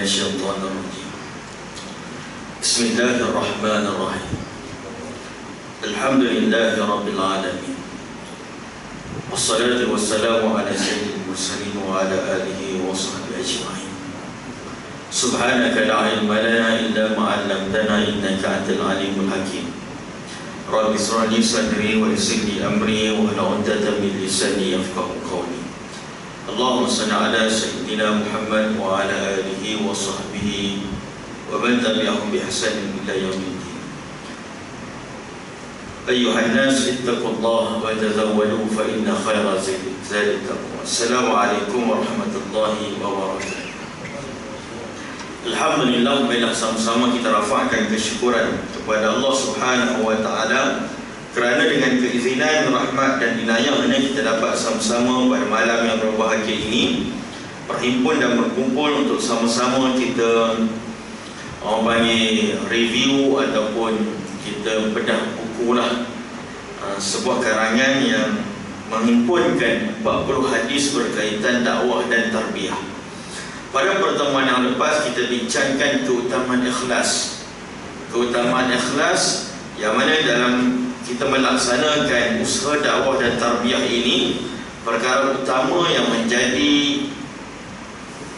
الشيطان الرجيم. بسم الله الرحمن الرحيم. الحمد لله رب العالمين، والصلاة والسلام على سيد المرسلين وعلى آله وصحبه أجمعين. سبحانك لا علم لنا إلا ما علمتنا إنك أنت العليم الحكيم. رب اشرح لي صدري ويسر لي أمري واحلل عقدة من لساني يفقهوا قولي. اللهم صل على سيدنا محمد وعلى آله وصحبه ومن تبعهم بإحسان إلى يوم الدين. أيها الناس اتقوا الله وتزودوا فإن خير زاد التقوى. السلام عليكم ورحمة الله وبركاته. Alhamdulillah, baiklah sama-sama kita rafakkan kesyukuran kepada Allah Subhanahu wa taala kerana dengan keizinan, rahmat dan inayahnya kita dapat sama-sama pada malam yang berbahagia ini berhimpun dan berkumpul untuk sama-sama kita orang panggil review ataupun kita bedah buku lah, sebuah karangan yang menghimpunkan 40 hadis berkaitan dakwah dan tarbiyah. Pada pertemuan yang lepas kita bincangkan keutamaan ikhlas. Keutamaan ikhlas yang mana dalam kita melaksanakan usaha dakwah dan tarbiyah ini, perkara utama yang menjadi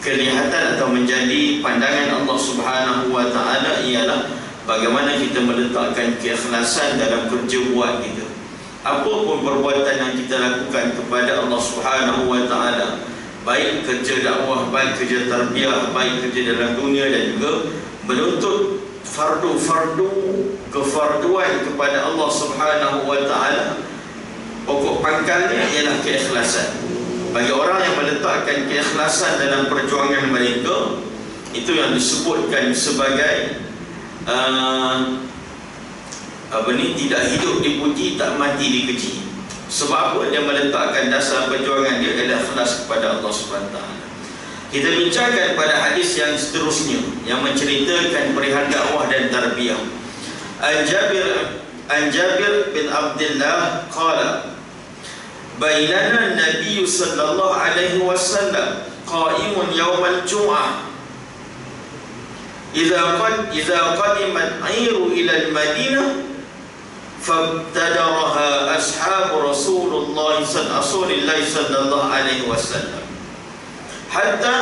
kelihatan atau menjadi pandangan Allah Subhanahu wa taala ialah bagaimana kita meletakkan keikhlasan dalam kerja buat kita. Apapun perbuatan yang kita lakukan kepada Allah Subhanahu wa taala, baik kerja dakwah, baik kerja tarbiyah, baik kerja dalam dunia dan juga menuntut fardu-fardu kefarduan kepada Allah Subhanahu wa taala, pokok pangkalnya ialah keikhlasan. Bagi orang yang meletakkan keikhlasan dalam perjuangan mereka, itu yang disebutkan sebagai tidak hidup dipuji, tak mati dikeji. Sebab apa? Dia meletakkan dasar perjuangan dia adalah ikhlas kepada Allah Subhanahu wa taala. Kita bincangkan pada hadis yang seterusnya yang menceritakan perihal dakwah dan tarbiyah. An Jabir bin Abdullah qala bainana an-nabiy sallallahu alaihi wasallam qa'imun yawm al-jum'ah idza qadimat 'ayru ila al-Madinah فابتدرها أصحاب رسول الله صلى الله عليه وسلم حتى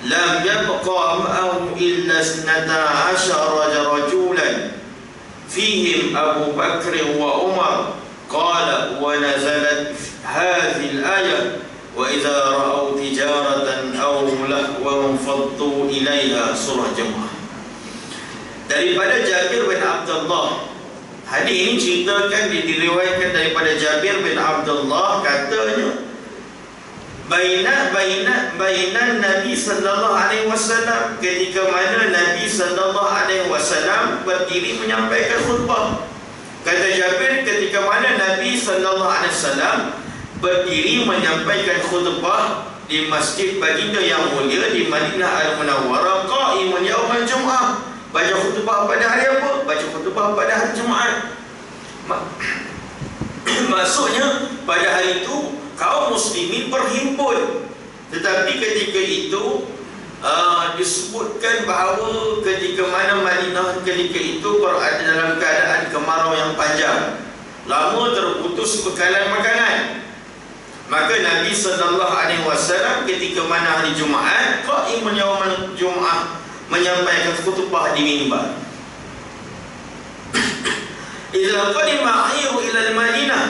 لم يبقى معهم إلا 12 رجولا فيهم أبو بكر وعمر. قال ونزلت هذه الآية وإذا رأوا تجارة أو لهوا انفضوا إليها. Surah Jumu'ah. Daripada Jabir bin Abdullah, hadis ini ceritakan, diriwayatkan daripada Jabir bin Abdullah, katanya bainan Nabi sallallahu alaihi wasallam, ketika mana Nabi sallallahu alaihi wasallam berdiri menyampaikan khutbah. Kata Jabir, ketika mana Nabi sallallahu alaihi wasallam berdiri menyampaikan khutbah di Masjid Baginda yang mulia di Madinah Al-Munawwarah, qa'imun yaumul Jum'ah. Baca khutbah pada hari apa? Baca khutbah pada hari Jumaat. Maksudnya pada hari itu kaum muslimin berhimpun. Tetapi ketika itu disebutkan bahawa ketika mana Madinah ketika itu berada dalam keadaan kemarau yang panjang, lama terputus bekalan makanan. Maka Nabi sallallahu alaihi wasallam ketika mana hari Jumaat, qa'imun yaumul Jum'ah, menyampaikan khutbah di mimbar. Idza qadima 'ayru ila al-Madinah,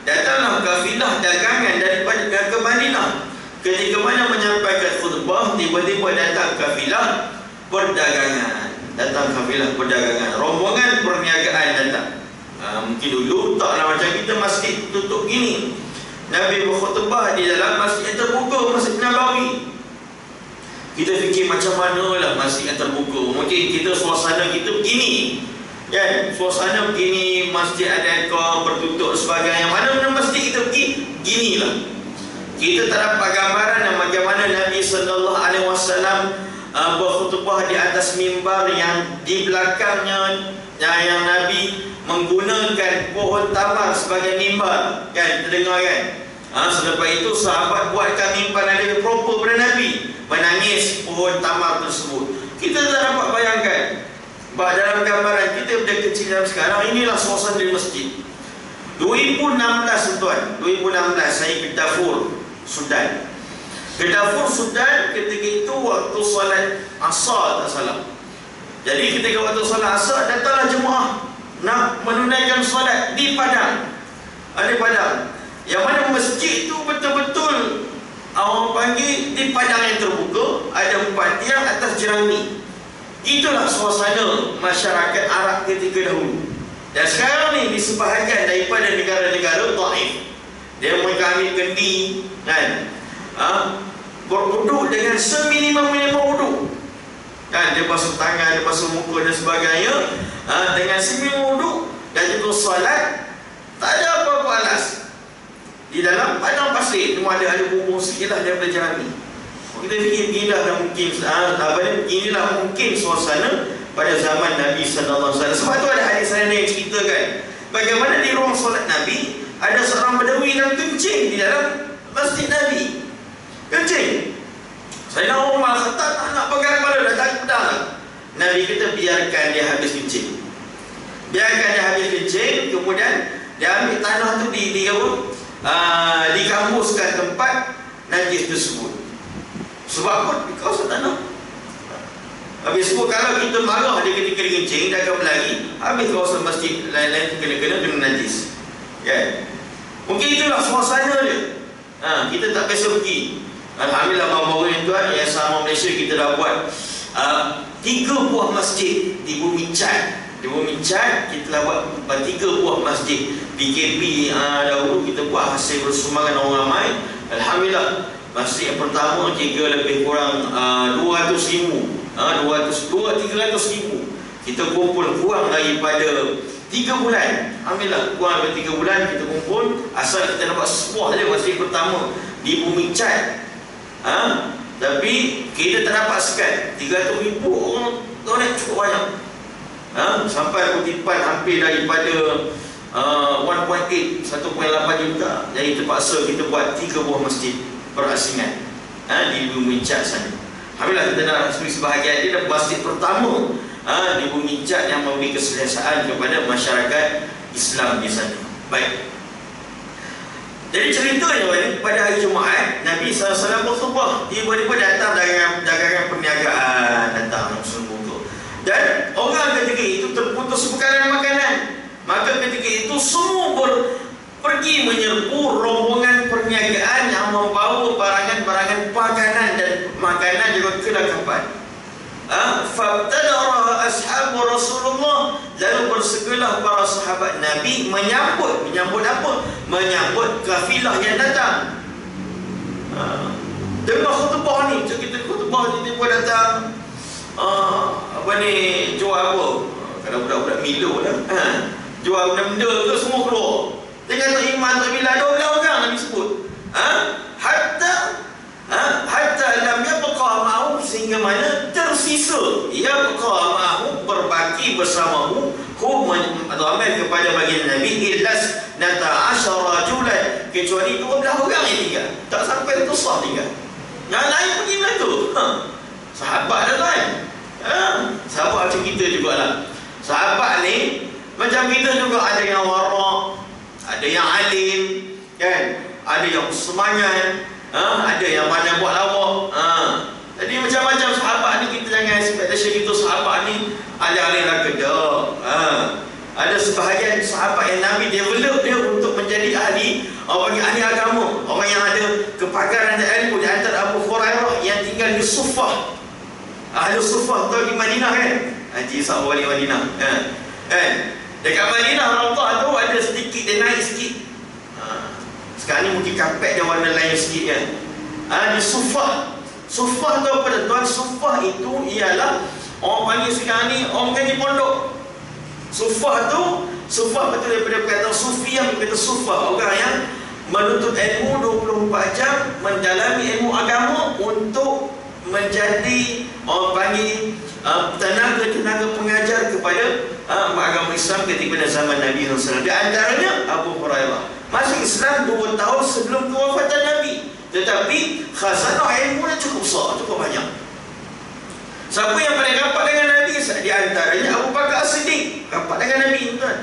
datanglah kafilah dagangan daripada ke Madinah. Ketika mana menyampaikan khutbah, tiba-tiba datang kafilah perdagangan. Rombongan perniagaan datang. Mungkin dulu taklah macam kita masjid tutup gini. Nabi berkhutbah di dalam masjid terbuka, Masjid Nabawi. Kita fikir macam mana lah masjid yang terbuka. Mungkin kita suasana kita begini, kan? Suasana begini, masjid ada ekor bertutup sebagainya. Mana-mana masjid kita pergi, ginilah. Kita tak dapat gambaran bagaimana Nabi sallallahu alaihi wasallam berkhutbah di atas mimbar yang di belakangnya yang Nabi menggunakan pohon tamar sebagai mimbar, kan? Terdengar kan? Selepas itu sahabat buatkan mimpan ada proper pada Nabi, menangis pohon tamar tersebut. Kita tak dapat bayangkan. Dalam gambaran kita pada kecil dalam sekarang, inilah suasana di masjid 2016 tuan, 2016 saya ke Darfur, Sudan. Ke Darfur, Sudan ketika itu waktu solat asar tak salah. Jadi ketika waktu solat asar, datanglah jemaah nak menunaikan solat di padang. Ada padang yang mana masjid itu betul-betul orang panggil di padang yang terbuka, ada 4 tiang atas jerami. Itulah suasana masyarakat Arab ketika dahulu. Dan sekarang ni di sebahagian daripada negara-negara Taif, dia mereka ambil kendi kan, berwuduk dengan seminimum-minimum wuduk kan, dia basuh tangan, dia basuh muka dan sebagainya, dengan seminimum wuduk. Dan juga solat tak ada apa-apa alas, di dalam padang pasir. Cuma ada bumbung sikit lah daripada jerami. Kita fikir inilah mungkin suasana pada zaman Nabi sallallahu alaihi wasallam. Sebab tu ada hadis saya yang ceritakan bagaimana di ruang solat Nabi ada seorang Badawi yang kencing di dalam masjid Nabi. Kencing. Sayyidina Umar kata nak pegang kepala dah tak pedang. Nabi kata biarkan dia habis kencing. Biarkan dia habis kencing, kemudian dia ambil tanah tu dikambuskan tempat najis tersebut. Sebab apa? Di kawasan tanah. Habis itu kalau kita marah dia ketika dia kencing, dia akan berlari, habis kawasan masjid lain-lain kena-kena dengan najis. Kan? Mungkin itulah suasana dia. Kita tak biasa pergi. Alhamdulillah baru-baru ni tuan, yang sama Malaysia kita dah buat 3 buah masjid di Bumi Chat. Di Bumi Chat kita dah buat 3 buah masjid. PKP dahulu kita buat hasil bersumbangan orang ramai. Alhamdulillah masjid yang pertama kira lebih kurang 200,000, 300,000 kita kumpul kurang daripada 3 bulan. Alhamdulillah kurang daripada 3 bulan kita kumpul, asal kita dapat sebuah je masjid pertama di Bumi Chat. Tapi kita tak dapat sekat 300,000 orang donate cukup banyak. Sampai kutipan hampir daripada 1.8 juta. Jadi terpaksa kita buat 3 buah masjid perasingan di Bumi Chat sana. Alhamdulillah kita dah resmi sebahagian dia dah masjid pertama di Bumi Chat yang memberi keselesaan kepada masyarakat Islam di sana. Baik. Jadi ceritanya pada hari Jumaat Nabi SAW berkhutbah, tiba-tiba datang dagangan perniagaan, datang semua. Dan orang ketika itu terputus bekalan makanan. Maka ketika itu semua pergi menyerbu rombongan perniagaan yang membawa barangan-barangan pakanan dan makanan juga kelengkapan. Fabtadara ashabu Rasulullah, lalu bersegeralah para sahabat Nabi menyambut apa? Menyambut kafilah yang datang. Dengar khutbah ni, kita khutbah ni tiba datang jual apa? Kalau budak-budak Milo lah, jual benda-benda ke semua keluar. Dengan tak iman, tak bila ada orang Nabi sebut. Hatta lam yabqa ma'hu, sehingga mana tersisa yabqa ma'hu, berbaki bersamahu, ramai kepada baginda Nabi, ilas nata asyara rajulan, kecuali 12 orang yang tinggal. Tak sampai tusah tinggal. Yang lain pergi mana tu? Sahabat dah kan? Sahabat macam kita jugalah. Sahabat ni macam kita juga, ada yang warak, ada yang alim kan, ada yang semangat, ada yang pandai buat lawak. Jadi macam-macam sahabat ni, kita jangan expectation kita sahabat ni alih-alih lah kedak. Ada sebahagian sahabat yang Nabi develop dia untuk menjadi ahli, orang ahli agama, orang yang ada kepakaran dan ilmu. Di antara Abu Hurairah yang tinggal di Sufah. Ahli Sufah tu di Madinah kan, Haji sahabat wali Madinah kan. Dekat Madinah Raudhah tu ada sedikit, dia naik sikit. Sekarang ni mungkin kapet dia warna lain sikit kan. Di Sufah. Sufah tu apa tuan? Sufah itu ialah orang panggil sekarang ni orang kaji pondok. Sufah betul daripada perkataan Sufiah, berkata Sufah, orang yang menuntut ilmu 24 jam, mendalami ilmu agama untuk menjadi orang panggil tenaga pengajar kepada agama Islam Islam ketika zaman Nabi SAW. Di antaranya Abu Hurairah masuk Islam 2 tahun sebelum kewafatan Nabi, tetapi khazanah ilmunya cukup besar, cukup banyak. Siapa yang paling rapat dengan Nabi? Di antaranya Abu Bakar As-Siddiq, rapat dengan Nabi, tuan.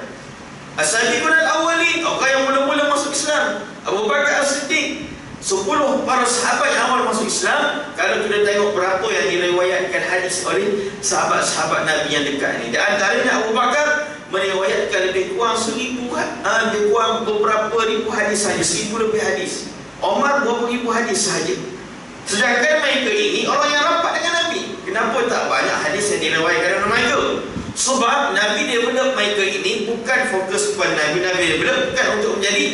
As-Sabiqun al-awwalin, orang yang mula-mula masuk Islam, Abu Bakar As-Siddiq. 10 para sahabat yang awal masuk Islam. Kalau kita tengok berapa yang diriwayatkan hadis oleh sahabat-sahabat Nabi yang dekat ni, di antaranya Abu Bakar meriwayatkan lebih kurang 1000, lebih kurang beberapa ribu hadis saja, 1000 lebih hadis. Umar 20,000 hadis sahaja. Sedangkan mereka ini orang yang rapat dengan Nabi. Kenapa tak banyak hadis yang diriwayatkan oleh mereka? Sebab Nabi develop mereka ini bukan fokus kepada Nabi. Nabi develop bukan untuk menjadi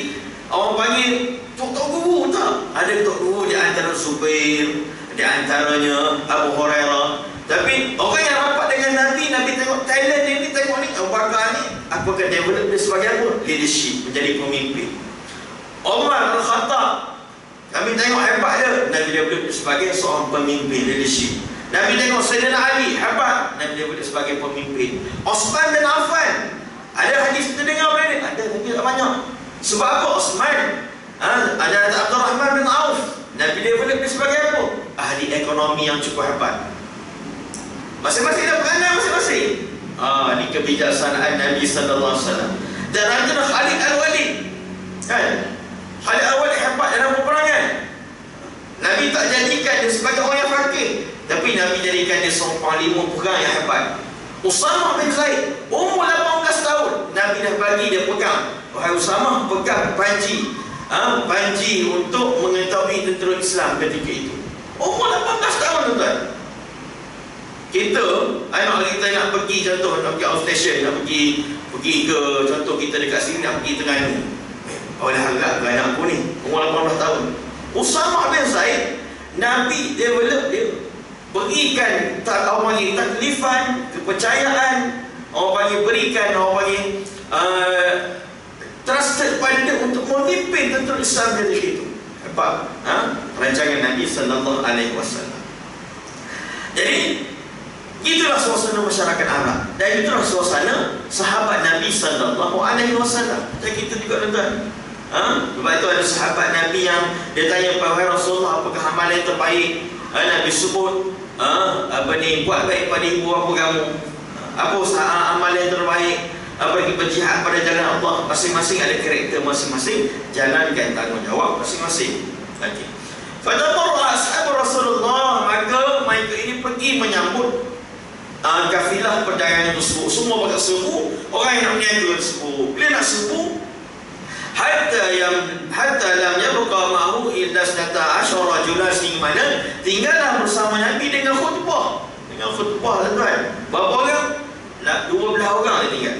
orang panggil tok guru, tak. Ada tok guru di antara Zubair, di antaranya Abu Hurairah. Tapi orang yang rapat dengan Nabi, Nabi tengok talent ni, tengok ni, Abu Bakar ni, apakah develop dia sebagai apa? Leadership, menjadi pemimpin. Umar Al-Khattab, kami tengok hebat dia, Nabi develop dia sebagai seorang pemimpin, leadership. Nabi tengok Sayyidina Ali, hebat, Nabi develop dia sebagai pemimpin. Osman bin Affan, ada hadis kita dengar boleh ni? Ada, tapi tak banyak. Sebab apa Osman? Ada Abdul Rahman bin Auf, Nabi develop dia sebagai apa? Ahli ekonomi yang cukup hebat. Masing-masing ada peranan masing-masing. Ini kebijaksanaan Nabi sallallahu alaihi wasallam. Dan antara Khalid Al-Walid, kan? Khalid Al-Walid hebat dalam peperangan. Nabi tak jadikan dia sebagai orang yang fakir, tapi Nabi jadikan dia seorang panglima perang yang hebat. Usamah bin Zaid, umur 18 tahun, Nabi dah bagi dia pegang. Wahai Usamah, pegang panji. Panji untuk mengetahui tentera Islam ketika itu. Umur 18 tahun, tuan. Kita, anak kita nak pergi, contoh nak pergi outstation, nak pergi ke, contoh kita dekat sini nak pergi Terengganu. Oleh harap ke anak aku ni, umur 18 tahun. Usamah bin Zaid, Nabi develop dia, berikan orang panggil taklifan, kepercayaan, orang panggil berikan, orang panggil trusted pada dia untuk memimpin tentera Islam ketika itu. Hebat, rancangan Nabi sallallahu alaihi wasallam. Jadi itulah suasana masyarakat Arab, dan itulah suasana sahabat Nabi sallallahu alaihi wasallam. Dan kita juga tuan. Sebab itu ada sahabat Nabi yang dia tanya kepada Rasulullah, apakah amalan yang terbaik? Nabi sebut buat baik pada ibu bapa kamu. Apa amalan yang terbaik? Pergi berjihad pada jalan Allah. Masing-masing ada karakter masing-masing, jalankan tanggungjawab masing-masing. Okey. Fatatarra ashab Rasulullah, maka mereka ini pergi menyambut kafilah perdagangan tersebut. Semua pakai serbu, orang yang nak berniaga serbu. Bila nak serbu, hatta lam yabqa ma'hu illa 12 rajulan, mana tinggallah bersama Nabi dengan khutbah. Dengan khutbah, tuan. Berapa orang? 12 orang dia tinggal.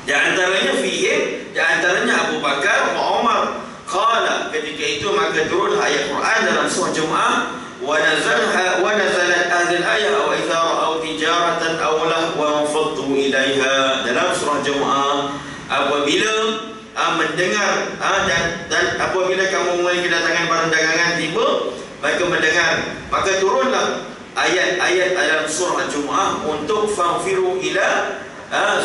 Di antaranya di antaranya Abu Bakar wa Umar. Qala, ketika itu maka turunlah ayat Quran dalam surah Jumu'ah, wa nazalat hadhihi al-ayah wa idza ra'aw tijaratan aw lahwan faddu ilaiha. Dalam surah Jumu'ah, apabila mendengar dan apabila kamu mulai kedatangan barang dagangan tiba, mereka mendengar, maka turunlah ayat-ayat dalam surah Jumu'ah untuk fanfiru ila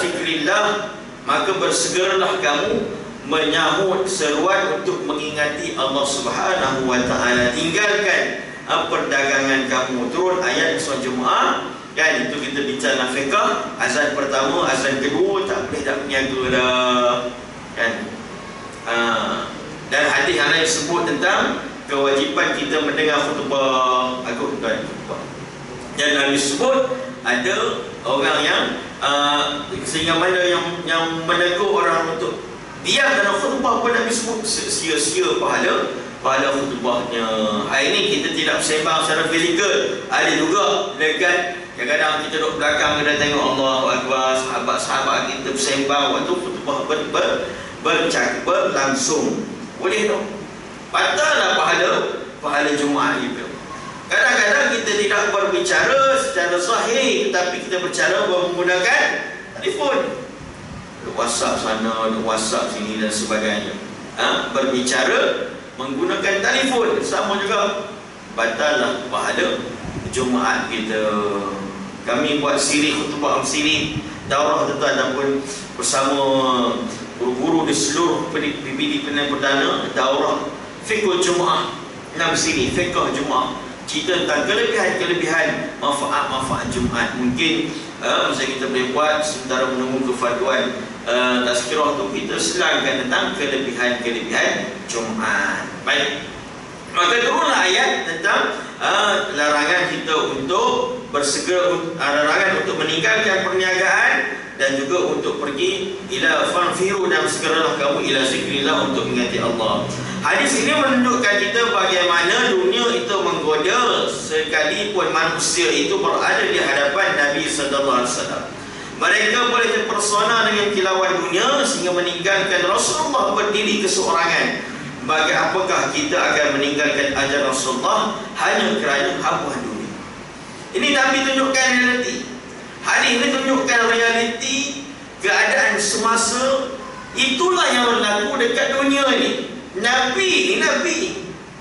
zikrillah, maka bersegeralah kamu menyahut seruan untuk mengingati Allah Subhanahu wa taala. Tinggalkan perdagangan kamu. Turun ayat surah Jumu'ah, kan? Itu kita bincang fiqh. Azan pertama, azan kedua tak boleh nak berniaga dah, kan? Dan hadis yang lain sebut tentang kewajipan kita mendengar khutbah. Aku tuan khutbah. Dan Nabi sebut ada orang yang sehingga mana yang menegur orang untuk diam dalam khutbah pun Nabi sebut sia-sia pahala khutbahnya. Hari ini kita tidak bersembang secara fizikal. Ada juga dekat, kadang-kadang kita duduk belakang, kita tengok Allahu Akbar, sahabat-sahabat kita bersembang waktu khutbah berlangsung. Boleh tak? Patahlah pahala Jumaat itu. Kadang-kadang kita tidak berbicara secara sahih, tetapi kita berbicara menggunakan telefon. WhatsApp sana, WhatsApp sini dan sebagainya. Berbicara menggunakan telefon sama juga, batallah pahala Jumaat kita. Kami buat siri khutbah siri daurah tuan ataupun bersama guru-guru di seluruh PBD Penang Perdana, daurah fiqhul Jumaah 6 siri fiqh Jumaah, cerita tentang kelebihan manfaat Jumaat. Mungkin masa kita boleh buat sementara menunggu kefarduan tazkirah tu, kita selangkan tentang kelebihan Jumaat. Baik, maka turunlah ayat tentang larangan kita untuk larangan untuk meninggalkan perniagaan dan juga untuk pergi ila fanfiru, dan segeralah kamu ila zikrillah, untuk mengingati Allah. Hadis ini menunjukkan kita bagaimana dunia itu menggoda sekalipun manusia itu berada di hadapan Nabi sallallahu alaihi wasallam. Mereka boleh terpersona dengan kilauan dunia sehingga meninggalkan Rasulullah berdiri keseorangan. Bagi apakah kita akan meninggalkan ajaran Rasulullah hanya kerana habuan dunia? Ini Nabi tunjukkan realiti. Hadis ini tunjukkan realiti keadaan semasa. Itulah yang berlaku dekat dunia ini. Nabi,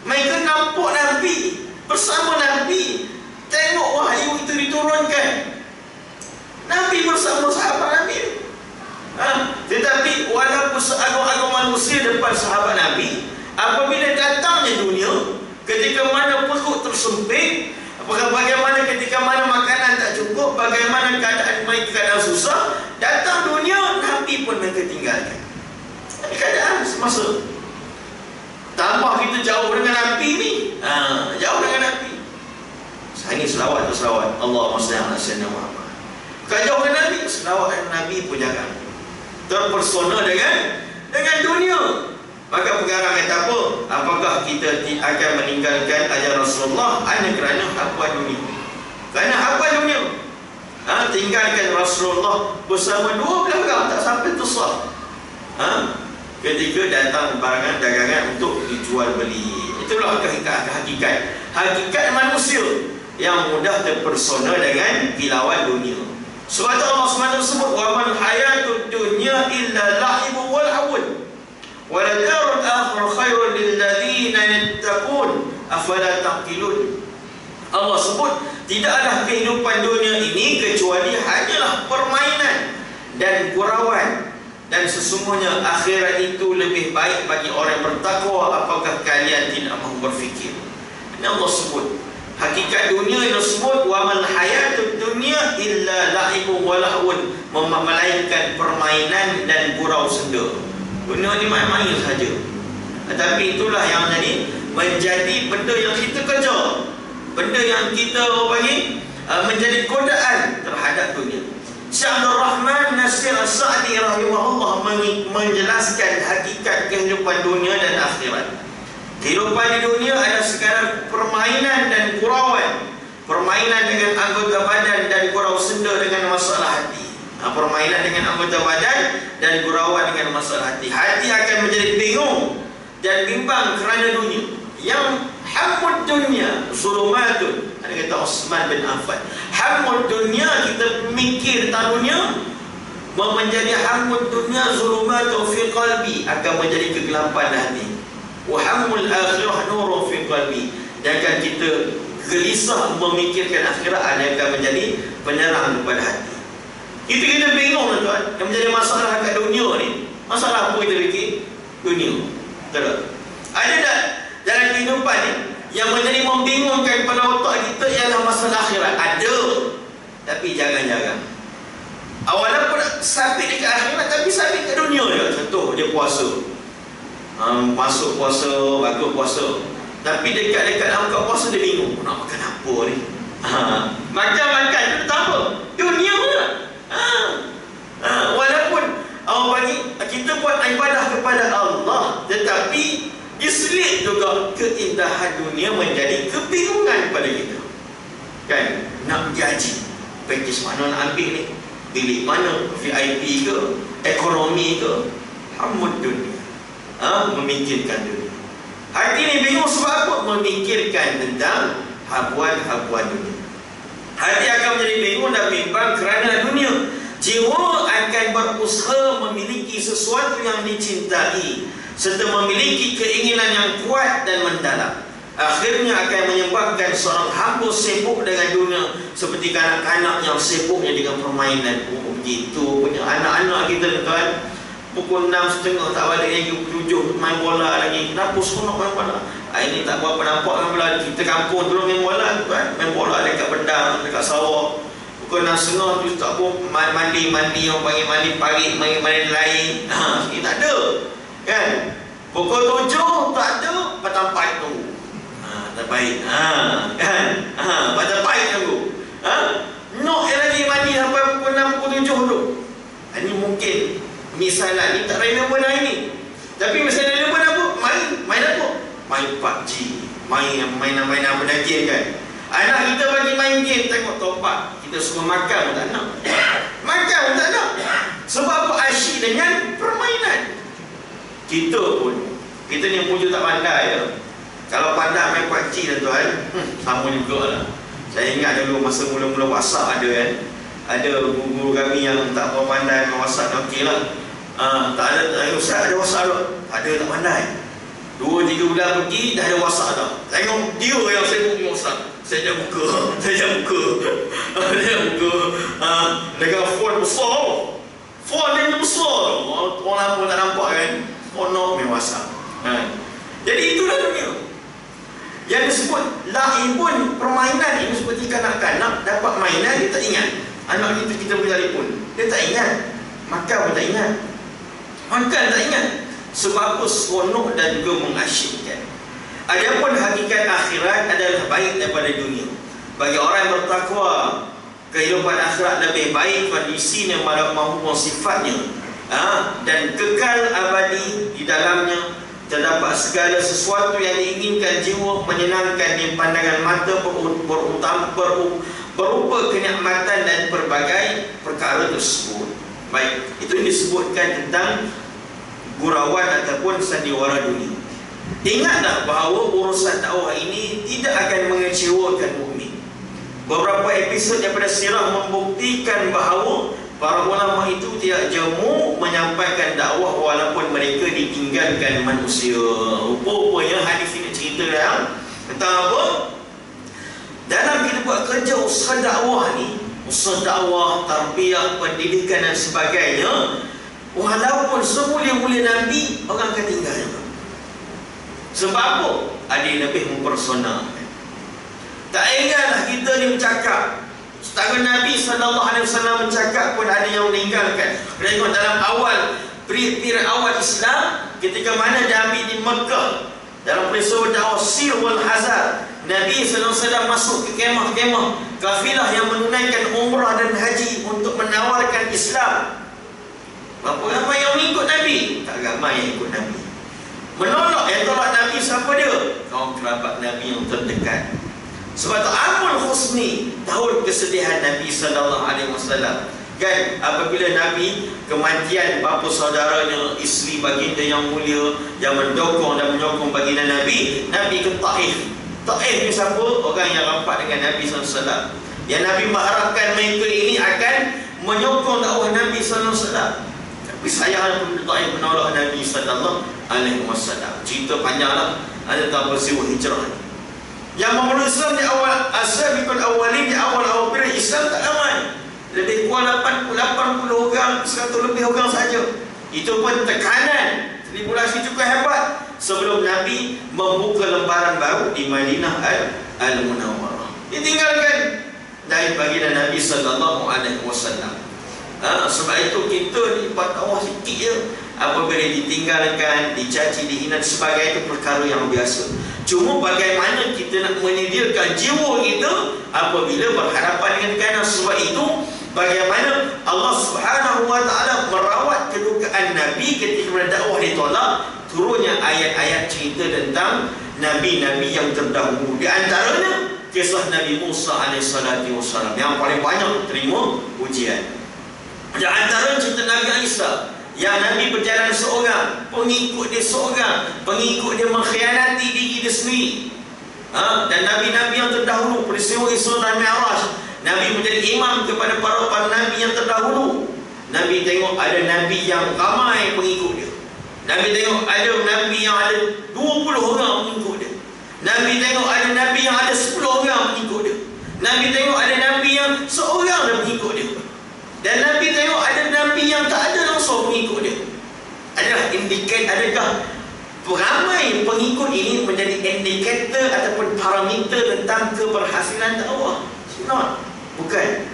mereka nampak Nabi, bersama Nabi, tengok wahyu itu diturunkan. Nabi bersama sahabat Nabi. Tetapi walaupun seagung-agung manusia depan sahabat Nabi, apabila datangnya dunia, ketika mana perut tersempit, bagaimana ketika mana makanan tak cukup, bagaimana keadaan mereka keadaan susah, datang dunia, Nabi pun mereka tinggalkan. Ini keadaan semasa. Tambah kita jauh dengan Nabi ni, jauh dengan Nabi. Saya ni selawat tu selawat, Allahumma salli ala sayyidina Muhammad. Kalau jauh dengan Nabi, selawat dengan Nabi pun jangan terpersona dengan dunia. Maka pengarang kata apa? Apakah kita akan meninggalkan ajaran Rasulullah hanya kerana habuan dunia? Kerana habuan dunia, tinggalkan Rasulullah bersama 12 orang, tak sampai tusah. Ketika datang barangan dagangan untuk dijual beli. Itulah hakikat manusia yang mudah terpersona dengan kilauan dunia. Sebab Allah SWT sebut, wa man hayatud dunya illa la'ibu wal hawun wa la darul akhirah khairun lil ladzina yattaqun afala taqilun. Allah sebut, tidaklah kehidupan dunia ini kecuali hanyalah permainan dan gurauan, dan sesungguhnya akhirat itu lebih baik bagi orang bertakwa. Apakah kalian tidak mahu berfikir? Ini Allah sebut hakikat dunia yang disebut wa man hayatud dunya illa la'ibun wa lahwun, melainkan permainan dan gurau senda. Dunia ni main-main saja. Tapi itulah yang menjadi benda yang kita kejar, benda yang kita menjadi godaan terhadap dunia. Syekh Abdul Rahman Nasir As-Sa'di rahimahullah menjelaskan hakikat kehidupan dunia dan akhirat. Kehidupan di dunia ada sekarang permainan dan gurauan. Permainan dengan anggota badan dan gurau senda dengan masalah hati. Permainan dengan anggota badan dan gurauan dengan masalah hati. Hati akan menjadi bingung dan bimbang kerana dunia. Yang hammud dunia zulumatun. Ada kata Osman bin Affan, hammud dunia, kita mikir tentang dunia, menjadi hammud dunia zulumatun fi qalbi, akan menjadi kegelapan hati. Wa hammul akhirah nurun fi qalbi, dan akan kita gelisah memikirkan akhirat, akan menjadi penerang kepada hati. Kita bingung tuan, yang menjadi masalah kat dunia ni. Masalah apa kita fikir? Dunia. Betul? Ada tak dalam kehidupan ni yang menjadi membingungkan pada otak kita ialah masalah akhirat? Ada. Tapi jangan-jangan. Walaupun sabit dekat akhirat, tapi sabit kat dunia je. Contoh, dia puasa. Masuk puasa, bagus puasa. Tapi dekat-dekat nak buka puasa, dia bingung. Nak makan apa ni? Makan-makan tu tak apa. Dunia pula. Walaupun orang bagi kita buat ibadah kepada Allah, tetapi diselit juga keindahan dunia menjadi kebingungan pada kita. Kan? Nak pergi haji, pakej mana nak ambil ni? Bilik mana? VIP ke? Ekonomi ke? Hammud dunia. Memikirkan dunia. Hati ni bingung sebab apa? Memikirkan tentang habuan-habuan dunia. Hati akan menjadi bingung dan bimbang kerana dunia. Jiwa akan berusaha memiliki sesuatu yang dicintai serta memiliki keinginan yang kuat dan mendalam. akhirnya akan menyebabkan seorang hamba sibuk dengan dunia seperti kanak-kanak yang sibuknya dengan permainan. Begitu punya anak-anak kita kan, pukul 6.30 tak balik lagi, pukul 7 main bola lagi. Kenapa seronok main bola? Ini tak berapa nampak main bola. Kita kampung dulu main bola kan, main bola dekat Bendang, dekat sawah. Pukul 6.30 tu tak pun mandi orang panggil mandi pagi, mandi lain. Ini tak ada kan. Pukul 7 tak ada, petang pahit tu. Tak baik. Kan? Petang pahit tu. Nok lagi mandi sampai pukul 6, pukul 7 tu. Ini mungkin misalnya ni tak relevan dah ini. Tapi misalnya relevan apa? Main apa? Main PUBG. Main apa dah game kan. Anak kita bagi main game, tengok topak. Kita suruh makan pun tak nak. Makan pun tak nak. Sebab apa? Asyik dengan permainan. Kita pun, kita ni puju tak pandai ya. Kalau pandai main PUBG tuan, sama juga lah. Saya ingat dulu masa mula-mula WhatsApp ada kan. Ada guru kami yang tak tahu pandai main WhatsApp, okey lah. Tak ada, Ustaz ada WhatsApp tak? Tak ada, tak pandai. 2-3 bulan pergi, dah ada WhatsApp dah. Tengok dia yang sibuk dengan WhatsApp. Saya dah buka. Dia buka. Dengan phone besar. Phone dia besar. Orang lama tak nampak kan. Phone main WhatsApp. Jadi itulah dunia. Yang disebut laibun, permainan ini seperti kanak-kanak dapat mainan, dia tak ingat. Anak kita beri telefon, dia tak ingat. Makan pun tak ingat. Makan tak ingat. Sebab apa? Seronok dan juga mengasyikkan. Adapun hakikat akhirat adalah baik daripada dunia. Bagi orang yang bertakwa, kehidupan akhirat lebih baik kondisinya maupun sifatnya, dan kekal abadi di dalamnya. Terdapat segala sesuatu yang diinginkan jiwa, menyenangkan di pandangan mata, berupa kenikmatan dan berbagai perkara tersebut. Baik, itu disebutkan tentang gurauan ataupun sandiwara dunia. Ingatlah bahawa urusan dakwah ini tidak akan mengecewakan mukmin. Beberapa episod daripada sirah membuktikan bahawa para ulama itu tidak jemu menyampaikan dakwah walaupun mereka ditinggalkan manusia. Rupanya hadis ini cerita yang tentang apa? Dalam kita buat kerja usaha dakwah ni, usaha dakwah, tarbiyah, pendidikan dan sebagainya, walaupun semulia-mulia Nabi, orang akan tinggal juga. Sebab apa? Ada yang lebih mempersonal. Tak ingatlah kita ni bercakap. Setara Nabi SAW mencakap pun ada yang meninggalkan. Tengok dalam awal period awal Islam, ketika mana Nabi di Mekah dalam peristiwa dakwah Sir wal Hazar, Nabi SAW masuk ke kemah-kemah kafilah yang menunaikan umrah dan haji untuk menawarkan Islam. Berapa ramai yang mengikut Nabi? Tak ramai yang ikut Nabi. Menolak yang tolak Nabi siapa dia? Kaum kerabat Nabi yang terdekat. Sebab tu Amul Husni, tahun kesedihan Nabi SAW. Kan, apabila Nabi kematian bapa saudaranya, isteri baginda yang mulia, yang mendokong dan menyokong baginda Nabi, Nabi ke Taif. Taif ni siapa? Orang yang rapat dengan Nabi SAW. Yang Nabi mengharapkan mereka ini akan menyokong dakwah Nabi SAW. Tapi sayang pun Taif menolak Nabi SAW. Cerita panjang lah. Ada tahu peristiwa hijrah. Yang memeluk Islam di awal As-Sabiqul Awwalin, di awal-awal period Islam tak ramai. Lebih kurang 80 orang, 100 lebih orang saja. Itu pun tekanan, tribulasi cukup hebat sebelum Nabi membuka lembaran baru di Madinah Al-Munawwarah. Ditinggalkan dari baginda Nabi SAW. Sebab itu kita ni buat dakwah sikit je. Apabila ditinggalkan, dicaci, dihina sebagainya, itu perkara yang biasa. Cuma bagaimana kita nak menyediakan jiwa kita apabila berhadapan dengan tekanan. Sebab itu bagaimana Allah Subhanahu wa taala merawat kedukaan Nabi ketika berdakwah ditolak, turunnya ayat-ayat cerita tentang nabi-nabi yang terdahulu. Di antaranya kisah Nabi Musa alaihissalam yang paling banyak terima ujian. Di antara cerita Nabi Isa yang Nabi berjalan seorang, pengikut dia seorang, pengikut dia mengkhianati diri dia sendiri. Dan Nabi-Nabi yang terdahulu, peristiwa Isra dan Mi'raj, Nabi menjadi imam kepada para Nabi yang terdahulu. Nabi tengok ada Nabi yang ramai pengikut dia. Nabi tengok ada Nabi yang ada 20 orang pengikut dia. Nabi tengok ada Nabi yang ada 10 orang pengikut dia. Nabi tengok ada Nabi yang seorang dah pengikut dia. Dan Nabi tengok ada Nabi yang tak ada langsung pengikut dia. Adalah adakah ramai pengikut ini menjadi indikator ataupun parameter tentang keberhasilan dakwah? Not. Bukan.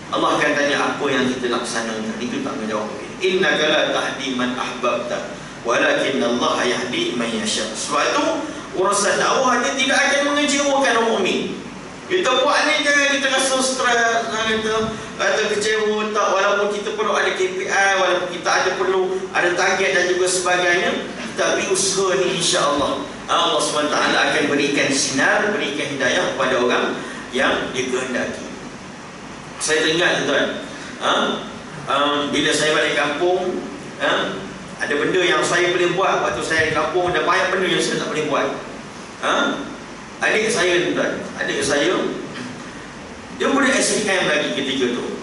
Allah akan tanya apa yang kita laksanakan. Itu tak menjawab. Innaka la tahdi man ahbabta walakin Allah yahdi man yasha. Sebab itu urusan dakwah ni tidak akan mengecewakan orang mukmin. Kita buat ni jangan kita rasa stres, kata kecewa tak, walaupun kita perlu ada KPI, walaupun kita perlu ada target dan juga sebagainya. Tapi usaha ni insya-Allah Allah SWT akan berikan sinar, berikan hidayah kepada orang yang dikehendaki. Saya teringat tuan, bila saya balik kampung, ada benda yang saya boleh buat waktu saya di kampung, ada banyak benda yang saya tak boleh buat. Adik saya tuan, adik saya dia boleh SPM lagi ketika tu.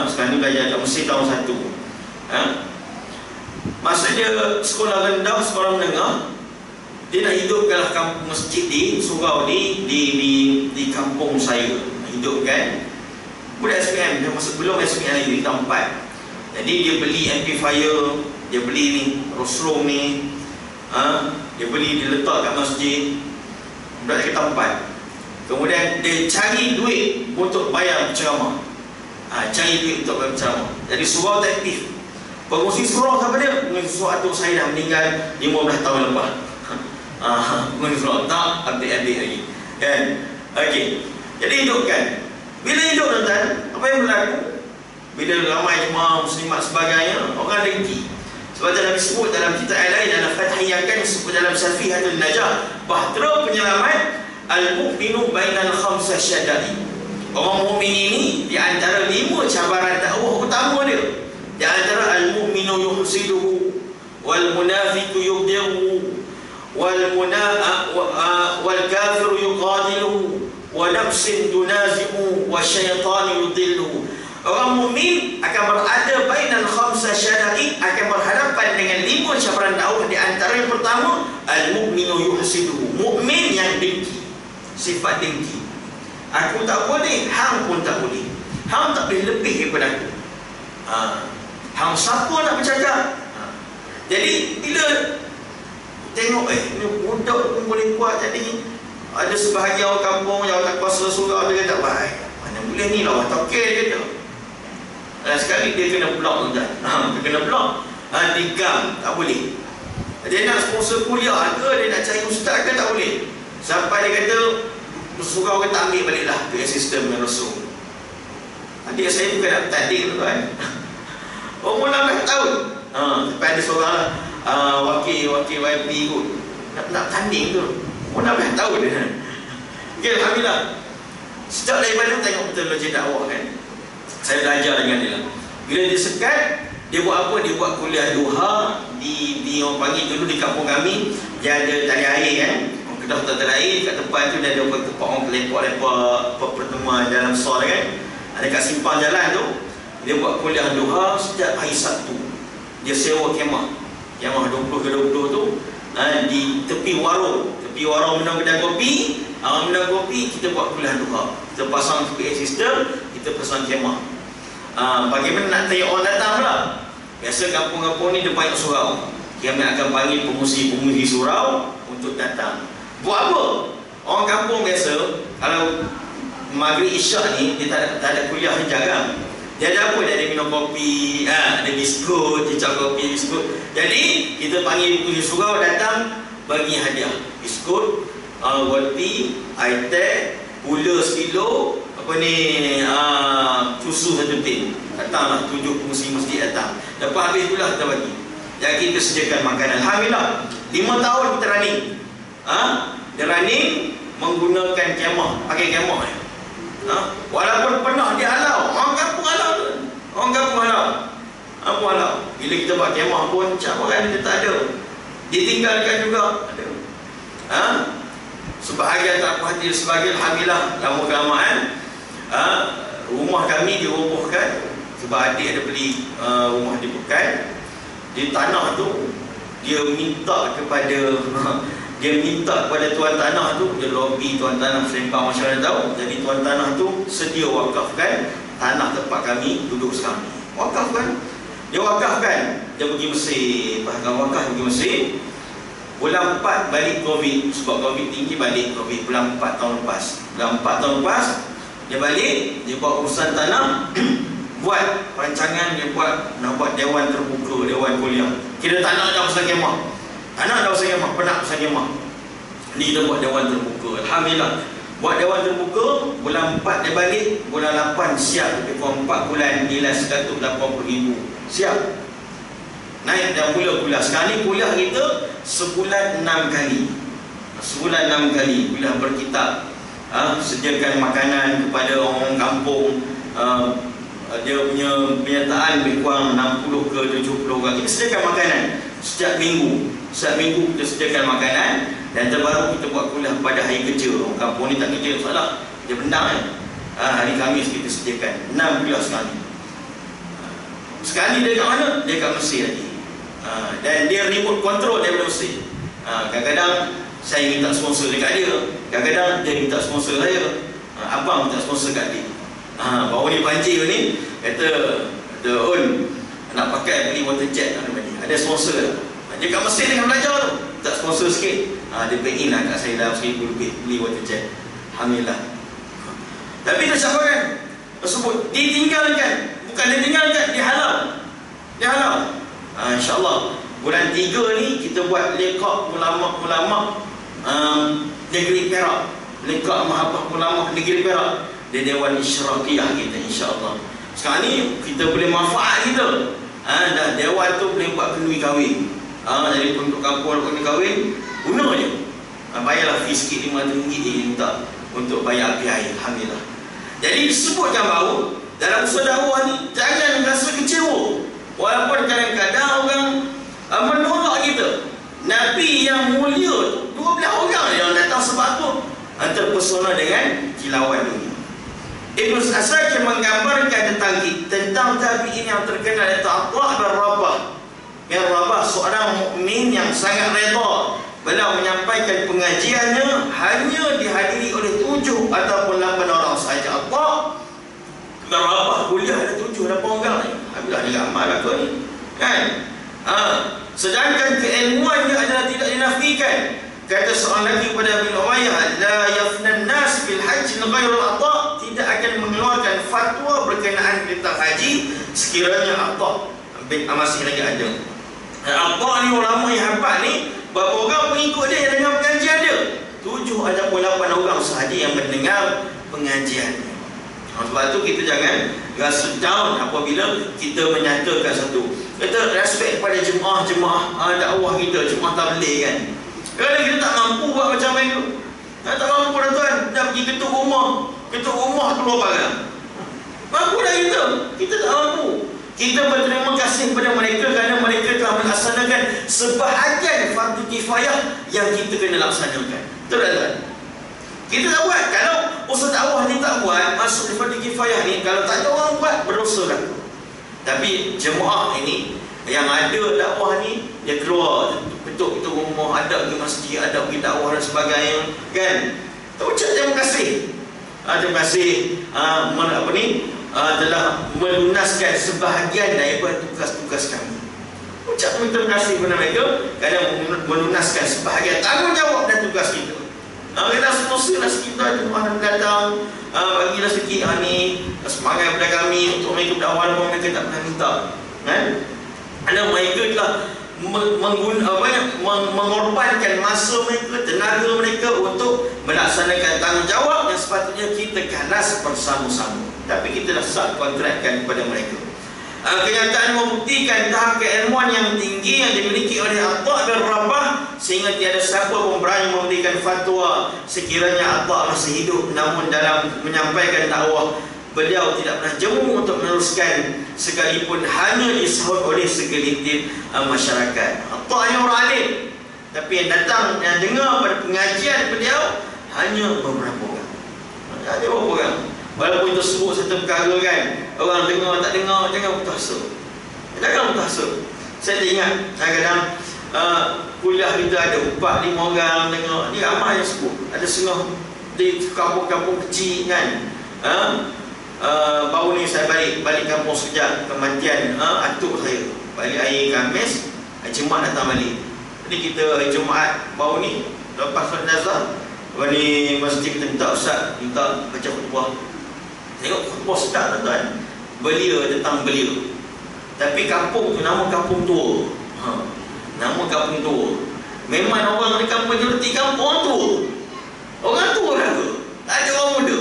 Sekarang ni belajar kat Mesir tahun 1. Masa dia sekolah rendah, sekolah menengah, dia nak hidupkanlah kampung masjid di surau di kampung saya. Hidupkan boleh SPM, dia masa belum SPM lagi di tempat. Jadi dia beli amplifier, dia beli ni rosrom ni, dia beli, dia letak kat masjid, buat ke tempat. Kemudian dia cari duit untuk bayar ceramah. Cari duit untuk bayar ceramah. Jadi surau tak aktif. Pengurusi surau siapa dia? Pengurusi surau atuk saya dah meninggal 15 tahun lepas. Pengurusi surau tak update lagi. Kan? Okey. Jadi hidupkan. Bila hidup tuan, apa yang berlaku? Bila ramai jemaah muslimat sebagainya, orang dengki. Sebab Nabi sebut dalam kitab lain, dalam Fathiyah kan disebut dalam Safihatul Najah, bahtera penyelamat al-mu'minu bainal khamsah syada'i. Orang mukmin ini di antara 5 cabaran dakwah utama dia. Di antara al-mu'minu yuhsiduhu wal munafiqu yubdihu wal kafiru yuqadiluhu wa nafsin tunazi'u wa syaitanu yudilluhu. Orang mukmin akan berada bainal khamsah syada'i, akan berhadapan dengan 5 cabaran dakwah. Di antara yang pertama, al-mu'minu yuhsiduhu, mukmin yang dengki. Sifat dengki. Aku tak boleh, hang pun tak boleh. Hang tak boleh lebih daripada aku. Hang siapa nak bercakap? Jadi bila tengok ni budak pun boleh buat, jadi ada sebahagian orang kampung yang tak kuasa surau, dia kata baik, mana boleh ni lah, tak okey dia kata. Sekali dia kena blok tuan. Dia kena blok. Digam, tak boleh. Dia nak sponsor kuliah ke, dia nak cari ustaz ke, tak boleh. Sampai dia kata surau kata ambil baliklah ke sistem yang resum. Adik saya bukan nak bertanding tuan. Umur 16 tahun. Sampai ada seorang wakil YP kot, nak tanding tu. Umur 16 tahun dia. Okay, alhamdulillah. Sejak daripada tengok betul logik dakwah kan. Saya belajar dengan dia lah. Bila dia sekat, dia buat apa? Dia buat kuliah duha di orang panggil dulu di kampung kami. Dia ada tali air kan, kedah tali air kat tempat tu. Dia ada tempat orang lepak-lepak pertemuan dalam besar kan. Ada kat simpang jalan tu. Dia buat kuliah duha setiap hari Sabtu. Dia sewa kemah 20 ke 20 tu, di tepi warung minum kedai kopi. Minum kopi, kita buat kuliah duha. Kita pasang PA system, kita pasang kemah. Bagaimana nak tanya orang datang pula? Biasa kampung-kampung ni dia banyak surau. Kami akan panggil pengurusi surau untuk datang. Buat apa? Orang kampung biasa kalau maghrib isyak ni, dia tak ada kuliah jarang. Dia ada apa? Dia ada minum kopi, ada biskut, cicak kopi, biskut. Jadi kita panggil pengurusi surau datang bagi hadiah. Biskut, roti, air teh, gula sekilo, susu 1 tin. Datanglah 7 pengurusi masjid datang. Lepas habis pula kita bagi. Jadi kita sediakan makanan. Alhamdulillah 5 tahun kita running. Dia running menggunakan kemah, pakai kemah. Walaupun pernah dia halau, orang kampung halau. Bila kita buat kemah pun cabaran dia tak ada. Ditinggalkan juga ada. Sebahagian tak puas hati, sebahagian alhamdulillah lama-kelamaan rumah kami dirobohkan. Sebab adik ada beli rumah di Pekan. Di tanah tu dia minta kepada dia minta kepada tuan tanah tu, dia lobby tuan tanah Selempang, masyarakat tahu. Jadi tuan tanah tu sedia wakafkan tanah tempat kami duduk sekarang ni. Wakafkan. Dia wakafkan. Dia pergi Mesir, bahkan wakaf pergi Mesir. Bulan 4 balik Covid. Sebab Covid tinggi, balik Covid bulan 4 tahun lepas. Bulan 4 tahun lepas dia balik, dia buat urusan tanah. Buat rancangan, dia nak buat dewan terbuka, dewan kuliah. Kira tak nak dah pasal kemah. Tak nak dah pasal kemah, penat pasal kemah. Ni dia buat dewan terbuka. Alhamdulillah. Buat dewan terbuka, bulan 4 dia balik, bulan 8 siap. Lebih kurang 4 bulan, nilai 180,000. Siap. Naik dah mula kuliah. Sekarang ni kuliah kita sebulan 6 kali. Sebulan 6 kali kuliah berkitab. Sediakan makanan kepada orang kampung. Dia punya penyertaan lebih kurang 60 ke 70 orang. Kita sediakan makanan setiap minggu. Setiap minggu kita sediakan makanan. Dan terbaru kita buat kuliah pada hari kerja. Orang kampung ni tak kerja, salah. Dia bendang kan. Hari Khamis kita sediakan 6 kuliah sekali. Sekali dia kat mana? Dia kat Mesir lagi. Dan dia remote control daripada Mesir. Kadang-kadang saya minta sponsor dekat dia. Kadang-kadang dia minta sponsor saya. Abang minta sponsor kat dia. Baru ni banjir ni, kata the on nak pakai beli water jet ada sponsor. Dia kat Mesir dengan belajar tu, tak sponsor sikit. Dia pay in lah kat saya dalam 1,000 lebih beli water jet. Alhamdulillah. Tapi dia cabaran tersebut ditinggalkan. Bukan dia tinggalkan, dihalau. Dihalau. InsyaAllah bulan 3 ni kita buat lekak ulama' negeri Perak. Lekak mahabah ulama' negeri Perak. Dia Dewan Isyraqiyah kita, insyaAllah. Sekarang ni kita boleh manfaat kita. Dah dewan tu boleh buat kenduri kahwin. Jadi untuk kampung kenduri kahwin, guna je. Bayarlah fee sikit RM500 dia minta untuk bayar api air. Alhamdulillah. Jadi disebutkan bahawa dalam usaha dakwah ni jangan rasa kecewa. Walaupun kadang-kadang orang menolak kita. Nabi yang mulia 12 orang yang datang sebab tu terpesona dengan kilauan dunia. Ibn Asakir menggambarkan tentang tabi'in yang terkenal iaitu Atha' bin Rabah. Bin Rabah seorang mukmin yang sangat redha. Beliau menyampaikan pengajiannya hanya dihadiri oleh 7 ataupun 8 orang sahaja. Atha' bin Rabah kuliah ada 7-8 orang ni. Alhamdulillah ni ramai lah kau ni. Kan? Sedangkan keilmuannya adalah tidak dinafikan. Kata seorang lagi kepada Ibn Umayyah, la yafnan nas fil hajj ghairul Atha', tidak akan mengeluarkan fatwa berkenaan tentang haji sekiranya Atha' bin masih lagi ada. Atha' ni ulama yang hebat ni, berapa orang pengikut dia yang dengar pengajian dia? 7 ataupun 8 orang sahaja yang mendengar pengajian. Sebab tu kita jangan rasa down apabila kita menyatakan satu. Kita respect pada jemaah-jemaah dakwah kita, jemaah tabligh kan. Kadang kita tak mampu buat macam itu. Tak mampu dah tuan. Dah pergi ketuk rumah keluar barang. Mampu dah kita. Kita tak mampu. Kita berterima kasih kepada mereka kerana mereka telah melaksanakan sebahagian fardu kifayah yang kita kena laksanakan. Betul tak tuan? Kita tak buat. Kalau usaha dakwah ni tak buat, masuk di fardu kifayah ni, kalau tak ada orang buat, berdosa lah. Tapi jemaah ini yang ada dakwah ni, dia keluar ketuk rumah, ada pergi masjid, ada pergi dakwah dan sebagainya, kan? Kita ucap terima kasih. Terima kasih telah melunaskan sebahagian daripada tugas-tugas kami. Ucap terima kasih kepada mereka kerana melunaskan sebahagian tanggungjawab dan tugas kita. Kita sponsor lah sikit jemaah yang datang, bagilah sikit ni semangat kepada kami untuk mereka berdakwah walaupun mereka tak pernah minta, kan? Ada mereka telah mengorbankan masa mereka, tenaga mereka untuk melaksanakan tanggungjawab yang sepatutnya kita kandas bersama-sama. Tapi kita dah subkontrakkan kepada mereka. Kenyataan membuktikan tahap keilmuan yang tinggi yang dimiliki oleh Atha' bin Rabah sehingga tiada siapa pun berani memberikan fatwa sekiranya Atha' masih hidup, namun dalam menyampaikan dakwah beliau tidak pernah jemu untuk meneruskan sekalipun hanya disahut oleh segelintir masyarakat. Atha' ni orang alim, tapi yang datang, yang dengar pada pengajian beliau hanya beberapa orang. Hanya beberapa orang. Walaupun itu sebut satu perkara kan, orang dengar tak dengar, jangan putus asa. Jangan putus asa. Saya ingat kadang-kadang kuliah kita ada 4-5 orang tengok. Ni ramai yang sebut. Ada setengah di kampung-kampung kecil kan. Baru ni saya balik kampung sekejap, kematian atuk saya. Balik hari Khamis, hari Jumaat datang balik. Jadi kita hari Jumaat baru ni lepas solat nazar, ni masjid kita minta ustaz, minta baca khutbah. Tengok khutbah sedap tuan-tuan. Belia tentang belia. Tapi kampung tu nama kampung tua. Nama kampung tua. Memang orang di kampung majoriti kampung orang tua. Orang tua lah tu. Tak ada orang muda.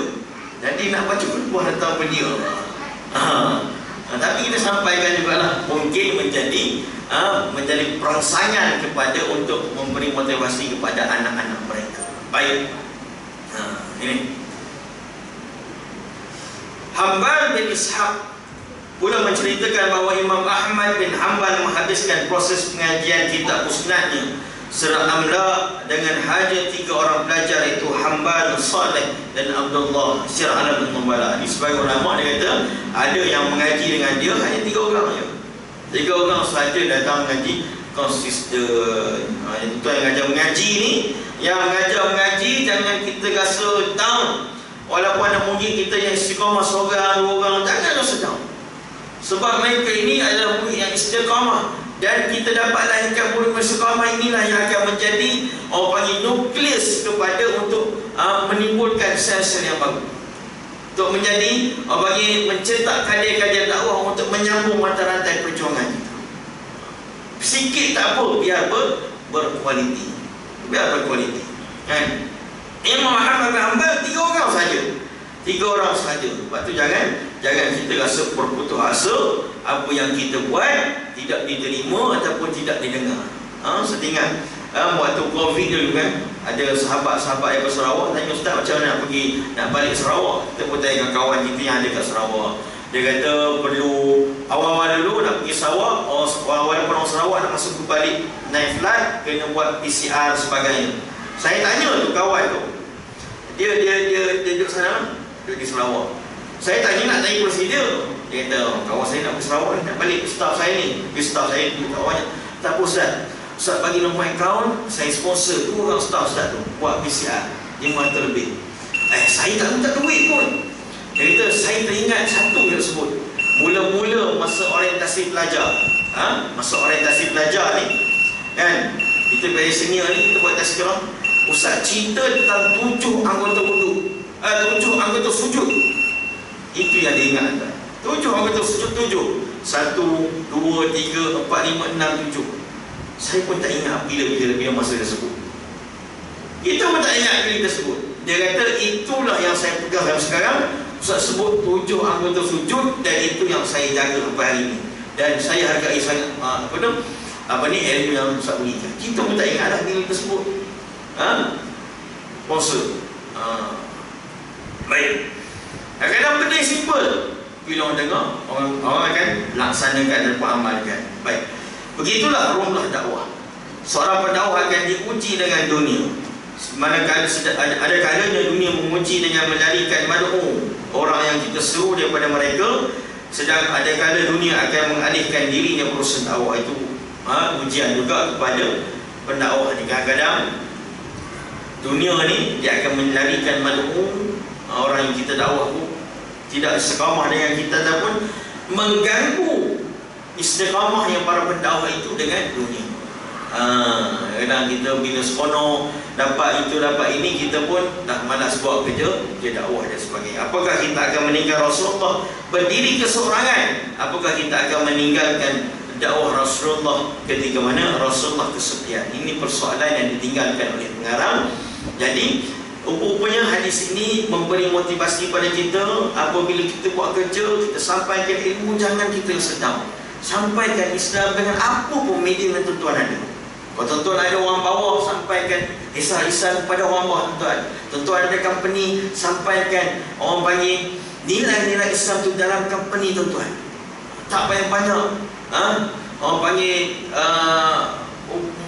Jadi nak baca khutbah tentang belia. Tapi kita sampaikan juga lah, mungkin menjadi perangsangan kepada untuk memberi motivasi kepada anak-anak mereka. Baik. Ini Hanbal bin Ishaq pula menceritakan bahawa Imam Ahmad bin Hanbal menghabiskan proses pengajian kitab musnadnya Surah Amla dengan hanya 3 orang pelajar, iaitu Hanbal, Saleh dan Abdullah Sir Alam bin Mubarak. Ini sebagai ulama dia kata ada yang mengaji dengan dia hanya 3 orang je. 3 orang sahaja datang mengaji konsisten. Itu yang mengajar mengaji ni, yang mengajar mengaji jangan kita rasa down. Walaupun ada murid kita yang istiqamah seorang 2 orang, jangan rasa down. Sebab mereka ini adalah murid yang istiqamah, dan kita dapat lahirkan murid istiqamah inilah yang akan menjadi orang panggil nukleus kepada untuk menimbulkan sel-sel yang baru, untuk menjadi orang panggil mencetak kader-kader dakwah untuk menyambung mata rantai perjuangan kita. Sikit tak apa, biar berkualiti, biar berkualiti kan. Imam Ahmad bin Hanbal 3 orang saja. 3 orang saja. Sebab tu jangan kita rasa berputus asa. Apa yang kita buat tidak diterima ataupun tidak didengar. Setinggal waktu Covid dulu kan, ada sahabat-sahabat yang ke Sarawak tanya, ustaz macam mana nak balik Sarawak. Kita pun tanya dengan kawan kita yang ada kat Sarawak. Dia kata perlu awal-awal dulu nak pergi Sarawak, walaupun orang Sarawak nak masuk balik naik flight, kena buat PCR sebagainya. Saya tanya tu kawan tu, dia duduk sana, duduk di Sarawak. Saya tanya nak tanya kursi dia. Dia kata, kawan saya nak ke Sarawak, nak balik ke staff saya ni. Staff saya ni kawannya. Tak apa Ustaz bagi nombor akaun, saya sponsor 2 orang staff Ustaz tu buat PCR 500 lebih. Saya tak minta duit pun. Dia kata, saya teringat satu yang sebut. Mula-mula masa orientasi pelajar, masa orientasi pelajar ni kan, kita bagi senior ni, kita buat tazkirah, ustaz cerita tentang 7 anggota wudu, 7 anggota sujud. Itu yang dia ingat kan? 7 anggota sujud, 7. 1, 2, 3, 4, 5, 6, 7. Saya pun tak ingat bila masa dia sebut. Kita pun tak ingat bila dia sebut. Dia kata itulah yang saya pegang sampai sekarang. Ustaz sebut 7 anggota sujud, dan itu yang saya jaga sampai hari ini. Dan saya hargai sangat ilmu yang Ustaz berikan. Kita pun tak ingat dah bila dia sebut. Sponsor. Baik. Kadang-kadang benda yang simple, bila orang dengar, orang akan laksanakan dan amalkan. Baik. Begitulah rumlah dakwah. Seorang pendakwah akan diuji dengan dunia. Manakala ada kalanya dunia menguji dengan melarikan mad'u, orang yang kita seru daripada mereka, sedang ada kala dunia akan mengalihkan dirinya berurusan dakwah. Itu ujian juga kepada pendakwah ni. Kadang-kadang dunia ni dia akan melarikan mad'u, orang yang kita dakwah tu tidak istiqamah dengan kita, ataupun mengganggu istiqamah yang para pendakwah itu dengan dunia. Kadang kita bila sekono dapat itu dapat ini, kita pun dah malas buat kerja dakwah dan sebagainya. Apakah kita akan meninggal Rasulullah berdiri keseorangan? Apakah kita akan meninggalkan dakwah Rasulullah ketika mana Rasulullah kesepian? Ini persoalan yang ditinggalkan oleh pengarang. Jadi rupanya hadis ini memberi motivasi pada kita. Apabila kita buat kerja, kita sampaikan ilmu, jangan kita sedang sampaikan Islam dengan apa pun media yang tuan-tuan ada. Kalau tuan-tuan ada orang bawah, sampaikan risal-risal kepada orang bawah tuan-tuan. Tuan-tuan ada company, sampaikan orang panggil nilai-nilai Islam tu dalam company tuan-tuan. Tak banyak-banyak. Orang panggil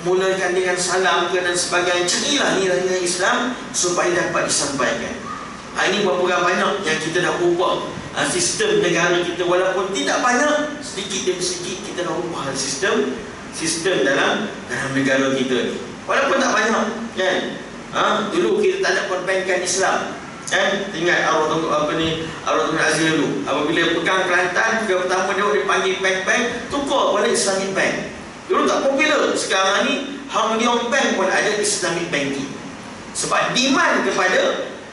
mulakan dengan salam ke dan sebagainya. Carilah nilai-nilai Islam supaya dapat disampaikan. Ini berapa banyak yang kita dah ubah sistem negara kita, walaupun tidak banyak, sedikit demi sedikit kita dah ubah sistem sistem dalam negara kita ni. Walaupun tak banyak kan. Dulu kita tak ada perbankan Islam kan. Ingat Arwah Tuan Aziz dulu, apabila pegang Kelantan, pegang pertama dia panggil bank-bank, tukar pada Islamic Bank. Dulu tak popular. Sekarang ni Hang Leong Bank pun ada Islamic Banking. Sebab demand kepada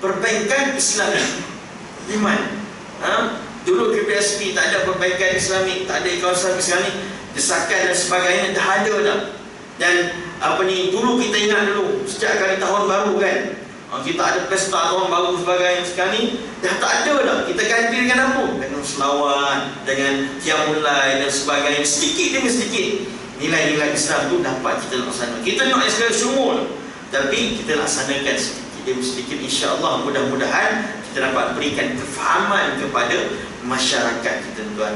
perbankan Islami. Demand. Dulu KPSP tak ada perbankan Islamik, tak ada kawasan Islami, desakan dan sebagainya dah ada dah. Dan dulu kita ingat dulu setiap kali tahun baru kan, kita ada pesta tahun baru sebagainya. Sekarang ni dah tak ada dah. Kita ganti dengan apa? Dengan selawat, dengan qiyamul lail dan sebagainya. Sedikit demi sedikit nilai-nilai Islam tu dapat kita laksanakan. Kita nak sekali semua, tapi kita laksanakan sedikit demi sedikit. InsyaAllah mudah-mudahan kita dapat berikan kefahaman kepada masyarakat kita, tuan.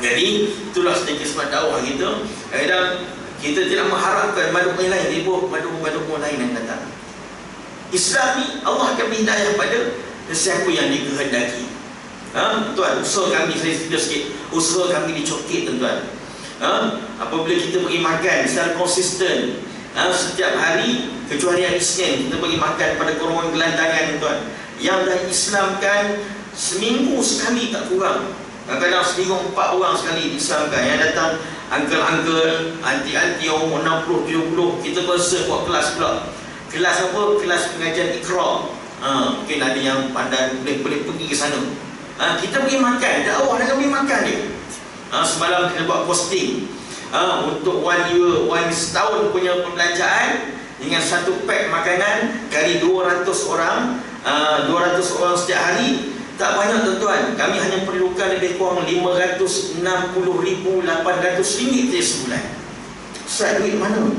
Jadi itulah sedikit semat dakwah kita. Dan kita tidak mengharapkan makhluk lain ribut makhluk lain yang datang. Islam ni Allah akan beri hidayah pada siapa yang dikehendaki. Tuan, usaha kami, saya cerita sikit, usaha kami dicokit, tuan. Apabila kita pergi makan secara konsisten, setiap hari kecuali hari Isnin kita pergi makan pada golongan gelandangan, tuan, yang dah Islamkan seminggu sekali tak kurang. Kadang-kadang seminggu 4 orang sekali Islamkan. Yang datang uncle-uncle, anti-anti umur 60-70. Kita berasa buat kelas pula. Kelas apa? Kelas pengajian Iqra. Mungkin ada yang pandai boleh pergi ke sana. Kita pergi makan, dakwah dengan pergi makan dia. Semalam kita buat posting untuk one setahun punya pembelanjaan dengan satu pack makanan kali 200 orang, 200 orang setiap hari. Tak banyak, tuan-tuan. Kami hanya perlukan lebih kurang RM560,800 saja sebulan. Ustaz, duit mana?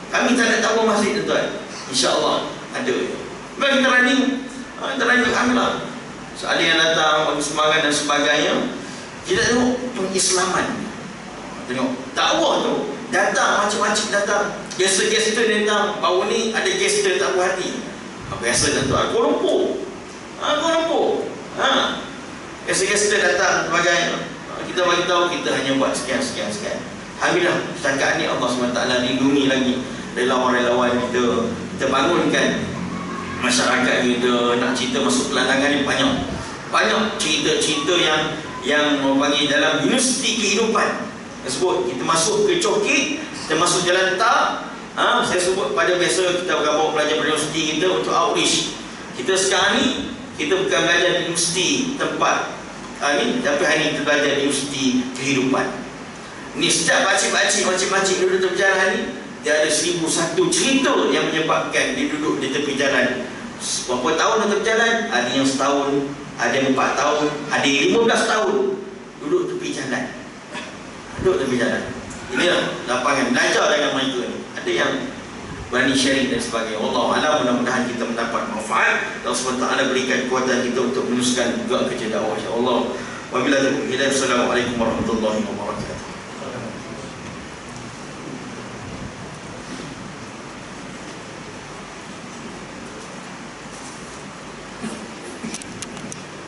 Kami tak nak tahu masjid, tuan-tuan. InsyaAllah ada. Baik, kita running. Kita running, alhamdulillah. So, ada yang datang bagi semangat dan sebagainya. Kita tengok pengislaman. Tengok dakwah tu datang macam-macam datang. Gester-gester datang. Baru ni ada gester tak puas hati. Biasa, tuan-tuan. Kuala Lumpur. Gester-gester datang sebagainya. Kita bagi tahu kita hanya buat sekian. Alhamdulillah, setakat ni Allah SWT lindungi lagi relawan-relawan kita. Kita bangunkan masyarakat kita. Nak cerita masuk kelandangan ni banyak cerita-cerita yang panggil dalam universiti kehidupan. Sebut kita masuk ke Cokit, kita masuk Jalan Tak. Saya sebut pada biasa kita bergabung pelajar universiti kita untuk outreach. Kita sekarang ni kita bukan belajar di universiti tempat ni, tapi hari ni kita belajar di universiti kehidupan. Ni setiap pakcik-pakcik macam-macam duduk tepi jalan ni, dia ada 1001 cerita yang menyebabkan dia duduk di tepi jalan. Berapa tahun dia tepi jalan? Ada yang setahun, ada yang 4 tahun, ada yang 15 tahun duduk tepi jalan. Inilah lapangan belajar dengan mereka ni. Ada yang berani sharing dan sebagainya. Wallahualam, mudah-mudahan kita mendapat manfaat. Allah SWT berikan kekuatan kita untuk meneruskan juga kerja dakwah, insya-Allah. Wabillahi taufiq. Assalamualaikum warahmatullahi wabarakatuh.